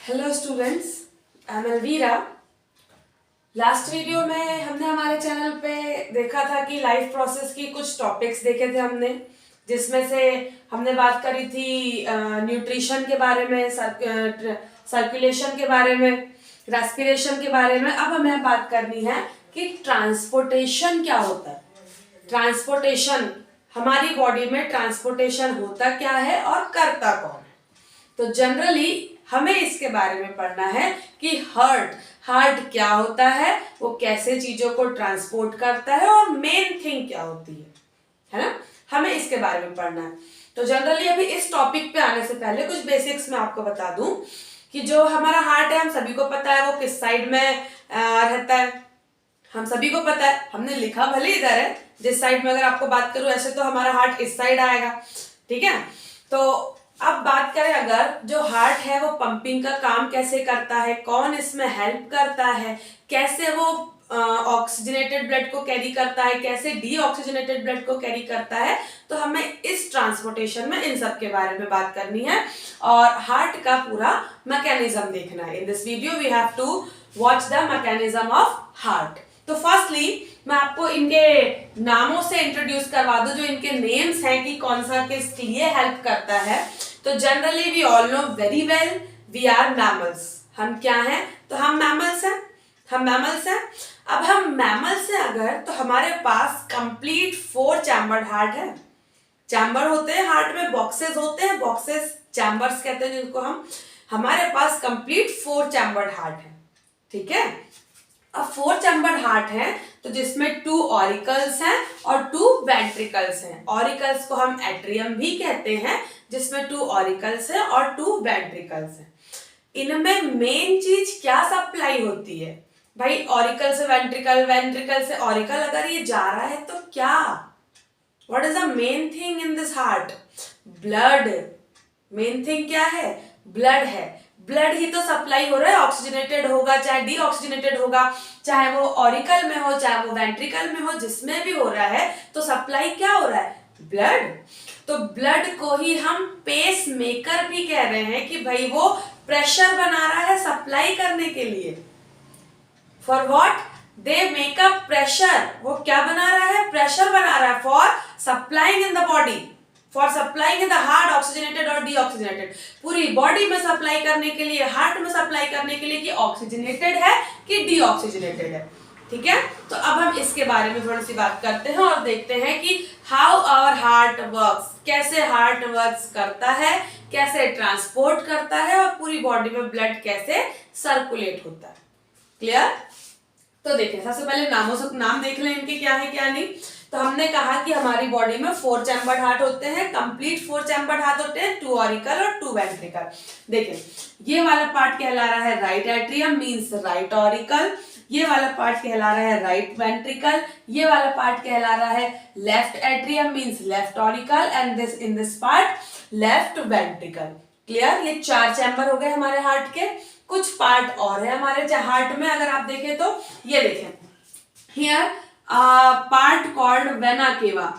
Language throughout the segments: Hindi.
Hello students, I am Alvira. Last video में हमने हमारे चैनल पे देखा था कि लाइफ प्रोसेस की कुछ टॉपिक्स देखे थे हमने, जिसमें से हमने बात करी थी न्यूट्रिशन के बारे में, सर्कुलेशन के बारे में, रेस्पिरेशन के बारे में। अब हमें बात करनी है कि ट्रांसपोर्टेशन क्या होता है। ट्रांसपोर्टेशन, हमारी बॉडी में ट्रांसपोर्टेशन होता क्या है और करता कौन है। तो जनरली हमें इसके बारे में पढ़ना है कि हार्ट क्या होता है, वो कैसे चीजों को ट्रांसपोर्ट करता है और मेन थिंग क्या होती है ना। हमें इसके बारे में पढ़ना है। तो जनरली अभी इस टॉपिक पे आने से पहले कुछ बेसिक्स मैं आपको बता दूं कि जो हमारा हार्ट है, हम सभी को पता है वो किस साइड में रहता है। हम सभी को पता है, हमने लिखा भले इधर है, जिस साइड में अगर आपको बात करूं ऐसे तो हमारा हार्ट इस साइड आएगा, ठीक है। तो अब बात करें, अगर जो हार्ट है वो पंपिंग का काम कैसे करता है, कौन इसमें हेल्प करता है, कैसे वो ऑक्सीजनेटेड ब्लड को कैरी करता है, कैसे डीऑक्सीजनेटेड ब्लड को कैरी करता है, तो हमें इस ट्रांसपोर्टेशन में इन सब के बारे में बात करनी है और हार्ट का पूरा मैकेनिज्म देखना है। In this video we have to watch the mechanism of heart. तो फर्स्टली मैं आपको इनके नामों से इंट्रोड्यूस करवा दूं, जो इनके नेम्स हैं कि कौन सा किस लिए हेल्प करता है। तो generally we all know very well we are mammals. हम क्या हैं? तो हम मैमल्स हैं। अब हम मैमल्स हैं अगर, तो हमारे पास कंप्लीट 4 चैम्बर्ड हार्ट है। चैम्बर होते हैं हार्ट में, बॉक्सेस होते हैं, बॉक्सेस चैम्बर्स कहते हैं जिनको हम। हमारे पास कंप्लीट 4 चैम्बर्ड हार्ट है, ठीक है। अब 4 चैम्बर्ड हार्ट है तो जिसमें 2 ऑरिकल्स हैं और 2 वेंट्रिकल्स हैं। ऑरिकल्स को हम एट्रियम भी कहते हैं, जिसमें 2 ऑरिकल्स हैं और 2 वेंट्रिकल्स हैं। इनमें मेन चीज क्या सप्लाई होती है भाई? ऑरिकल से वेंट्रिकल, वेंट्रिकल से ऑरिकल अगर ये जा रहा है तो क्या, what is the main thing in this heart? Blood. Main thing क्या है? ब्लड है। ब्लड ही तो सप्लाई हो रहा है, ऑक्सीजनेटेड होगा चाहे डीऑक्सीजनेटेड होगा, चाहे वो ऑरिकल में हो चाहे वो वेंट्रिकल में हो, जिसमें भी हो रहा है तो सप्लाई क्या हो रहा है? ब्लड। तो ब्लड को ही हम पेस मेकर भी कह रहे हैं कि भाई वो प्रेशर बना रहा है सप्लाई करने के लिए। For what? They make up pressure. वो क्या बना रहा है? प्रेशर बना रहा है for supplying in the body, for supplying in the heart oxygenated और डीऑक्सीजनेटेड। पूरी बॉडी में सप्लाई करने के लिए, हार्ट में सप्लाई करने के लिए कि ऑक्सीजनेटेड है कि डीऑक्सीजनेटेड है, ठीक है। तो अब हम इसके बारे में थोड़ी सी बात करते हैं और देखते हैं कि हाउ आवर हार्ट वर्क्स, कैसे हार्ट वर्क्स करता है, कैसे ट्रांसपोर्ट करता है और पूरी बॉडी में ब्लड कैसे सर्कुलेट होता है। क्लियर? तो देखिए, सबसे पहले नामों से नाम देख लें इनके, क्या है क्या नहीं। तो हमने कहा कि हमारी बॉडी में 4 चैम्बर्ड हार्ट होते हैं, कंप्लीट 4 चैम्बर्ड हार्ट होते हैं, 2 ऑरिकल और 2 वेंट्रिकल। देखिए, ये वाला पार्ट कहला रहा है right atrium, means right auricle. ये वाला पार्ट कहला रहा है राइट वेंट्रिकल। ये वाला पार्ट कहला रहा है left atrium, means left auricle, and this in this part left ventricle. Clear? ये 4 चैम्बर हो गए हमारे हार्ट के। कुछ पार्ट और है हमारे हार्ट में, अगर आप देखें तो ये देखें, here part called vena cava,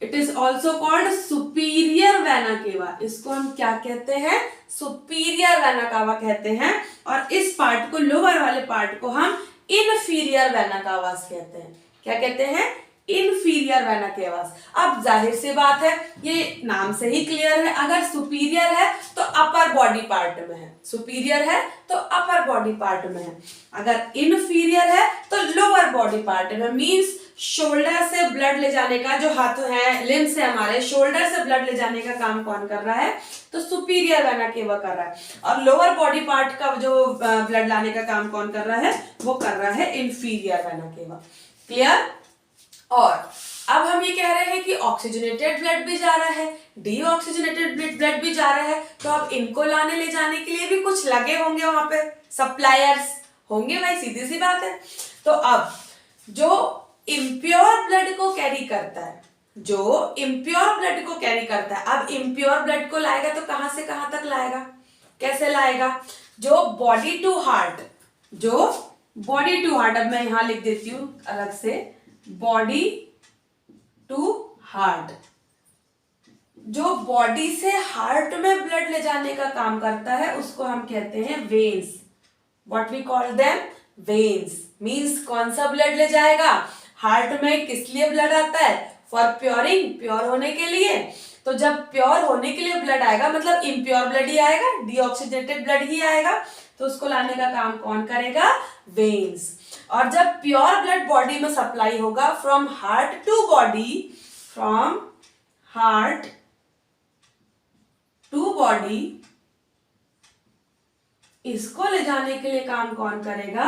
it is also called superior vena cava. इसको हम क्या कहते हैं? सुपीरियर वेना कावा कहते हैं। और इस पार्ट को, लोअर वाले पार्ट को हम इनफीरियर वेना कावास कहते हैं। क्या कहते हैं? Inferior vena cava. अब जाहिर सी बात है, ये नाम से ही क्लियर है, अगर सुपीरियर है तो अपर बॉडी पार्ट में है, सुपीरियर है तो अपर बॉडी पार्ट में है, अगर इनफीरियर है तो लोअर बॉडी पार्ट में। मींस शोल्डर से ब्लड ले जाने का, जो हाथ है, लिम्स है हमारे, शोल्डर से ब्लड ले जाने का काम कौन कर रहा है? तो सुपीरियर वेना केवा कर रहा है। और लोअर बॉडी पार्ट का जो ब्लड लाने का काम कौन कर रहा है? वो कर रहा है इनफीरियर वेना केवा। क्लियर? और अब हम ये कह रहे हैं कि ऑक्सीजनेटेड ब्लड भी जा रहा है, डीऑक्सीजनेटेड ब्लड भी जा रहा है, तो अब इनको लाने ले जाने के लिए भी कुछ लगे होंगे, वहां पे सप्लायर्स होंगे भाई, सीधी सी बात है। तो अब जो इम्प्योर ब्लड को कैरी करता है, जो इम्प्योर ब्लड को कैरी करता है, अब इम्प्योर ब्लड को लाएगा तो कहां से कहां तक लाएगा? कैसे लाएगा? जो बॉडी टू हार्ट, अब मैं यहां लिख देती हूं अलग से, बॉडी टू हार्ट, जो बॉडी से हार्ट में ब्लड ले जाने का काम करता है उसको हम कहते हैं veins. What we call them? Veins. Means कौन सा ब्लड ले जाएगा? हार्ट में किस लिए ब्लड आता है? फॉर प्योरिंग, प्योर होने के लिए. तो जब प्योर होने के लिए ब्लड आएगा मतलब इम्प्योर ब्लड ही आएगा, डीऑक्सीजनेटेड ब्लड ही आएगा, तो उसको लाने का काम कौन करेगा? वेन्स. और जब प्योर ब्लड बॉडी में सप्लाई होगा from heart to body, from heart to body, इसको ले जाने के लिए काम कौन करेगा?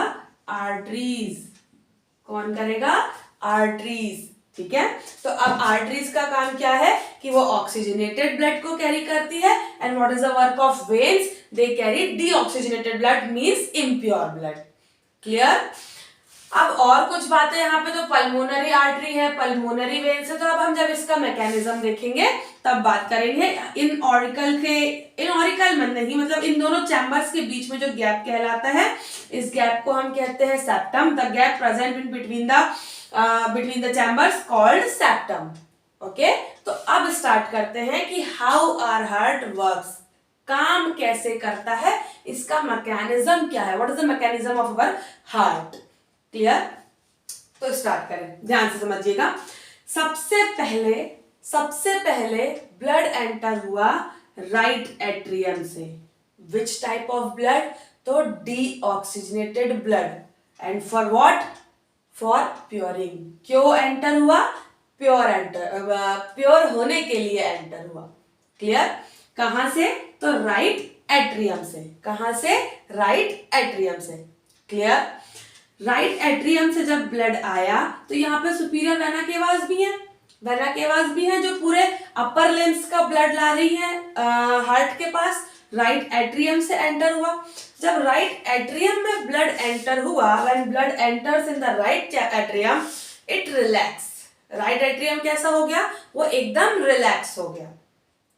आर्टरीज. कौन करेगा? आर्टरीज. ठीक है. तो अब आर्टरीज का काम क्या है कि वो ऑक्सीजनेटेड ब्लड को कैरी करती है. And what is the work of veins? They carry deoxygenated blood, means impure blood. Clear? अब और कुछ बातें यहाँ पे. तो पल्मोनरी आर्टरी है, पल्मोनरी वेन्स है. तो अब हम जब इसका मैकेनिज्म देखेंगे तब बात करेंगे. इन ऑरिकल में नहीं, मतलब इन दोनों चैम्बर्स के बीच में जो गैप कहलाता है, इस गैप को हम कहते हैं septum. The gap present in between the chambers called septum. Okay. तो अब स्टार्ट करते हैं कि हाउ आवर हार्ट वर्क्स. काम कैसे करता है, इसका मैकेनिज्म क्या है? What is the mechanism of our heart? Clear? तो स्टार्ट करें, ध्यान से समझिएगा. सबसे पहले ब्लड एंटर हुआ राइट एट्रियम से. Which type of blood? तो deoxygenated blood. And for what? For purifying. क्यों एंटर हुआ? प्योर होने के लिए एंटर हुआ. क्लियर? कहां से? तो राइट एट्रियम से. कहां से? राइट एट्रियम से. क्लियर? राइट एट्रियम से जब ब्लड आया तो यहाँ पे सुपीरियर वेना केवास भी है. वेना केवास भी है जो पूरे अपर लिम्स का ब्लड ला रही है हार्ट के पास. राइट एट्रियम से एंटर हुआ. जब राइट एट्रियम में ब्लड एंटर हुआ, when blood enters in the right atrium, it relax. Right atrium कैसा हो गया? वो एकदम रिलैक्स हो गया.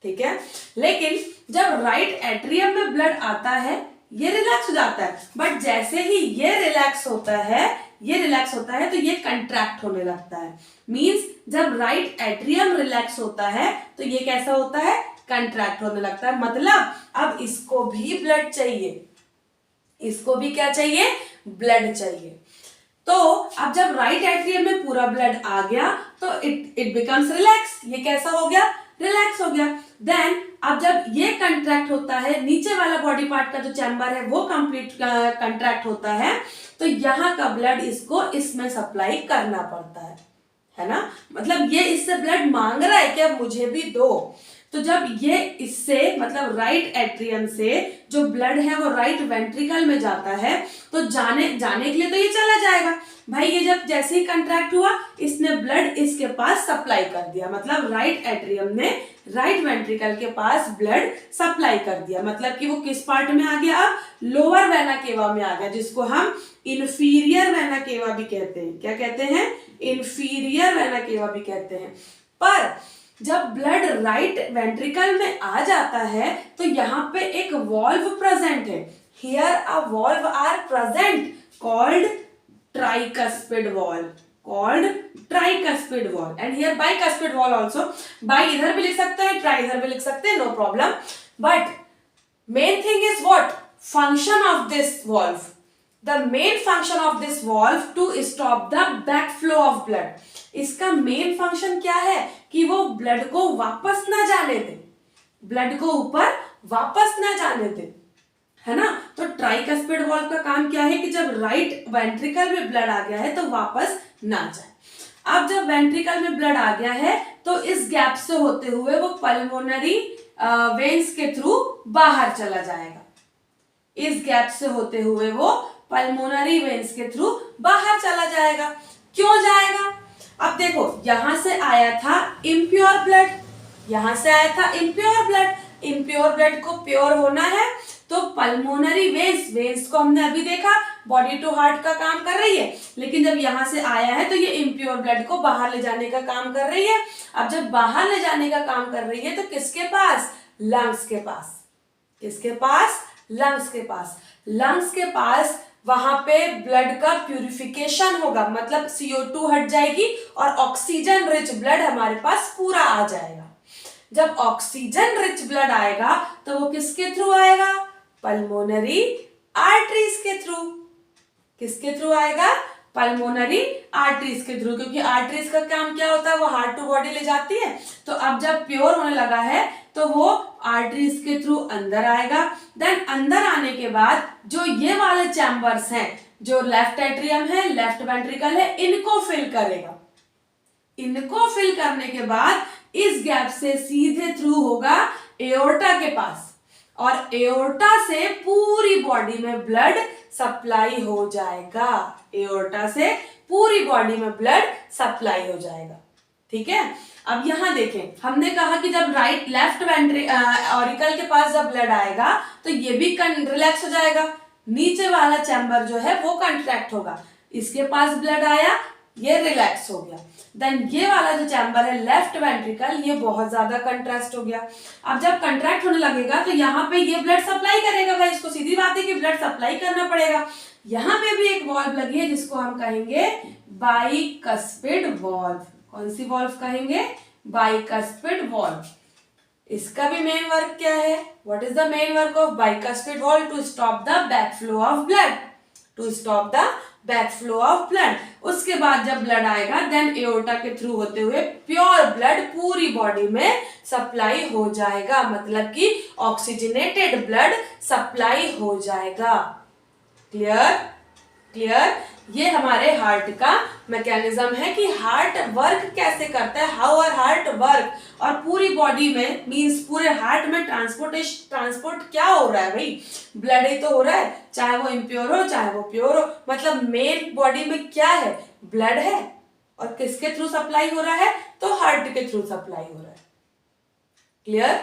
ठीक है. लेकिन जब राइट एट्रियम में ब्लड आता है ये रिलैक्स हो जाता है. बट जैसे ही ये रिलैक्स होता है तो ये कंट्रैक्ट होने लगता है. मींस जब राइट एट्रियम रिलैक्स होता है तो ये कैसा होता है? कंट्रैक्ट होने लगता है. मतलब अब इसको भी ब्लड चाहिए. इसको भी क्या चाहिए? ब्लड चाहिए. तो अब जब राइट एट्रियम में पूरा ब्लड आ गया तो इट बिकम्स रिलैक्स. ये कैसा हो गया? रिलैक्स हो गया. देन अब जब ये कंट्रैक्ट होता है, नीचे वाला बॉडी पार्ट का जो चैम्बर है वो कंप्लीट कंट्रैक्ट होता है, तो यहाँ का ब्लड इसको इसमें सप्लाई करना पड़ता है ना. मतलब ये इससे ब्लड मांग रहा है कि अब मुझे भी दो. तो जब ये इससे मतलब राइट एट्रियम से जो ब्लड है वो राइट वेंट्रिकल में जाता है, तो जाने के लिए तो ये चला जाएगा भाई. ये जब जैसे ही कंट्रैक्ट हुआ इसने ब्लड इसके पास सप्लाई कर दिया. मतलब राइट एट्रियम ने राइट वेंट्रिकल के पास ब्लड सप्लाई कर दिया. मतलब कि वो किस पार्ट में आ गया? अब लोअर वेना केवा में आ गया, जिसको हम इंफीरियर वेना केवा भी कहते हैं. क्या कहते हैं? इंफीरियर वेना केवा भी कहते हैं. पर जब ब्लड राइट वेंट्रिकल में आ जाता है तो यहाँ पे एक वॉल्व प्रेजेंट है. Here a valve are present called tricuspid valve. And here bicuspid valve also. Bi इधर भी लिख सकते हैं, ट्राई इधर भी लिख सकते हैं, no problem. But main thing is what? Function of this valve. The main function of this valve to stop the backflow of blood. इसका मेन फंक्शन क्या है? कि वो ब्लड को वापस ना जाने दे, ब्लड को ऊपर वापस ना जाने दे, है ना. तो ट्राइकस्पिड वॉल्व का काम क्या है कि जब राइट वेंट्रिकल में ब्लड आ गया है तो वापस ना जाए. अब जब वेंट्रिकल में ब्लड आ गया है तो इस गैप से होते हुए वो पल्मोनरी वेन्स के थ्रू बाहर चला जाएगा. इस गैप से होते हुए वो पल्मोनरी वेन्स के थ्रू बाहर चला जाएगा. क्यों जाएगा? अब देखो, यहां से आया था इम्प्योर ब्लड, यहां से आया था इम्प्योर ब्लड. इम्प्योर ब्लड को प्योर होना है तो पल्मोनरी वेन्स को हमने अभी देखा बॉडी टू हार्ट का काम कर रही है. लेकिन जब यहां से आया है तो ये इम्प्योर ब्लड को बाहर ले जाने का काम कर रही है. अब जब बाहर ले जाने का काम कर रही है तो किसके पास? लंग्स के पास. किसके पास? लंग्स के पास. लंग्स के पास वहां पे ब्लड का प्यूरिफिकेशन होगा. मतलब CO2 हट जाएगी और ऑक्सीजन रिच ब्लड हमारे पास पूरा आ जाएगा. जब ऑक्सीजन रिच ब्लड आएगा तो वो किसके थ्रू आएगा? पल्मोनरी आर्टरीज के थ्रू। किसके थ्रू आएगा? पल्मोनरी आर्टरीज के थ्रू, क्योंकि आर्टरीज का काम क्या होता है? वो हार्ट टू बॉडी ले जाती है। तो अब जब प्योर होने लगा है तो वो आर्टरीज के थ्रू अंदर आएगा। देन अंदर आने के बाद जो ये वाले चैम्बर्स हैं, जो लेफ्ट एट्रियम है, लेफ्ट वेंट्रिकल है, इनको फिल करेगा। इनको फिल करने के बाद इस गैप से सीधे थ्रू होगा एओर्टा के पास, और एओर्टा से पूरी बॉडी में ब्लड सप्लाई हो जाएगा। एओर्टा से पूरी बॉडी में ब्लड सप्लाई हो जाएगा। ठीक है, अब यहां देखें, हमने कहा कि जब राइट लेफ्ट ऑरिकल के पास जब ब्लड आएगा तो ये भी रिलैक्स हो जाएगा। नीचे वाला चैम्बर जो है वो कंट्रैक्ट होगा। इसके पास ब्लड आया, ये रिलैक्स हो गया। देन ये वाला जो चैम्बर है लेफ्ट वेंट्रिकल, ये बहुत ज्यादा कंट्रैक्ट हो गया। अब जब कंट्रैक्ट होने लगेगा तो यहाँ पे ये ब्लड सप्लाई करेगा भाई, इसको सीधी बात है कि ब्लड सप्लाई करना पड़ेगा। यहाँ पे भी एक वॉल्व लगी है जिसको हम कहेंगे बाइकस्पिड वॉल्व। कौन सी वॉल्व कहेंगे? Bicuspid valve. इसका भी मेन वर्क क्या है? What is the main work of bicuspid valve? To stop the back flow of blood. To stop the back flow of blood. उसके बाद जब ब्लड आएगा देन एओर्टा के थ्रू होते हुए प्योर ब्लड पूरी बॉडी में सप्लाई हो जाएगा, मतलब कि ऑक्सीजनेटेड ब्लड सप्लाई हो जाएगा। क्लियर? क्लियर? ये हमारे हार्ट का मैकेनिज्म है कि हार्ट वर्क कैसे करता है, हाउ आर हार्ट वर्क। और पूरी बॉडी में मींस पूरे हार्ट में ट्रांसपोर्ट क्या हो रहा है भाई? ब्लड ही तो हो रहा है, चाहे वो इम्प्योर हो चाहे वो प्योर हो। मतलब मेन बॉडी में क्या है? ब्लड है। और किसके थ्रू सप्लाई हो रहा है? तो हार्ट के थ्रू सप्लाई हो रहा है। क्लियर?